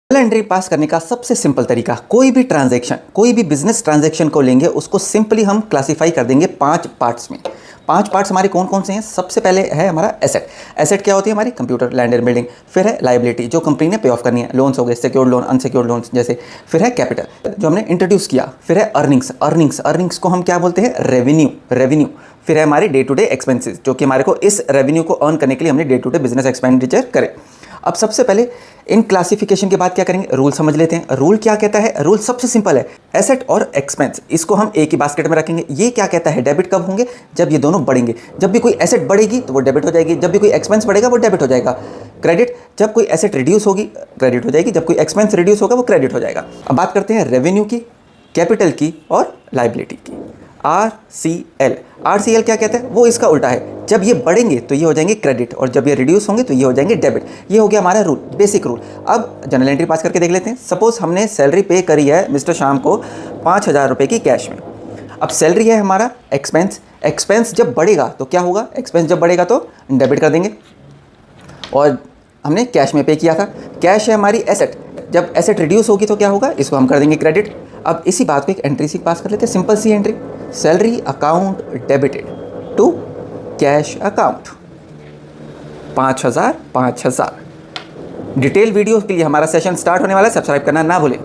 Journal entry पास करने का सबसे सिंपल तरीका, कोई भी ट्रांजैक्शन, कोई भी बिजनेस ट्रांजैक्शन को लेंगे, उसको सिंपली हम क्लासिफाई कर देंगे 5 पार्ट्स में। 5 पार्ट्स हमारे कौन कौन से हैं? सबसे पहले है हमारा एसेट। एसेट क्या होती है? हमारी कंप्यूटर, लैंड एंड बिल्डिंग। फिर है लायबिलिटी, जो कंपनी ने पे ऑफ करनी है, लोन्स हो गए, सिक्योर्ड लोन, अनसिक्योर्ड लोन्स जैसे। फिर है कैपिटल, जो हमने इंट्रोड्यूस किया। फिर है अर्निंग्स, अर्निंग्स को हम क्या बोलते हैं? रेवेन्यू। फिर है हमारे डे टू डे एक्सपेंसेस, जो कि हमारे को इस रेवेन्यू को अर्न करने के लिए हमने day to day business expenditure करे। अब सबसे पहले इन क्लासिफिकेशन के बाद क्या करेंगे? रूल समझ लेते हैं। रूल क्या कहता है? रूल सबसे सिंपल है, एसेट और एक्सपेंस इसको हम एक ही बास्केट में रखेंगे। ये क्या कहता है? डेबिट कब होंगे? जब ये दोनों बढ़ेंगे। जब भी कोई एसेट बढ़ेगी तो वो डेबिट हो जाएगी, जब भी कोई एक्सपेंस बढ़ेगा वो डेबिट हो जाएगा। क्रेडिट, जब कोई एसेट रिड्यूस होगी क्रेडिट हो जाएगी, जब कोई एक्सपेंस रिड्यूस होगा वो क्रेडिट हो जाएगा। अब बात करते हैं रेवेन्यू की, कैपिटल की और लायबिलिटी की। RCL क्या कहता है? वो इसका उल्टा है, जब ये बढ़ेंगे तो ये हो जाएंगे क्रेडिट और जब ये रिड्यूस होंगे तो ये हो जाएंगे डेबिट। ये हो गया हमारा रूल, बेसिक रूल। अब जनरल एंट्री पास करके देख लेते हैं। सपोज हमने सैलरी पे करी है मिस्टर श्याम को 5,000 रुपये की कैश में। अब सैलरी है हमारा एक्सपेंस जब बढ़ेगा तो क्या होगा? एक्सपेंस जब बढ़ेगा तो डेबिट कर देंगे, और हमने कैश में पे किया था। कैश है हमारी एसेट, जब एसेट रिड्यूस होगी तो क्या होगा? इसको हम कर देंगे क्रेडिट। अब इसी बात को एक एंट्री से पास कर लेते हैं, सिंपल सी entry, salary account debited to cash account 5,000। Detail video के लिए हमारा सेशन स्टार्ट होने वाला है, सब्सक्राइब करना ना भूलें।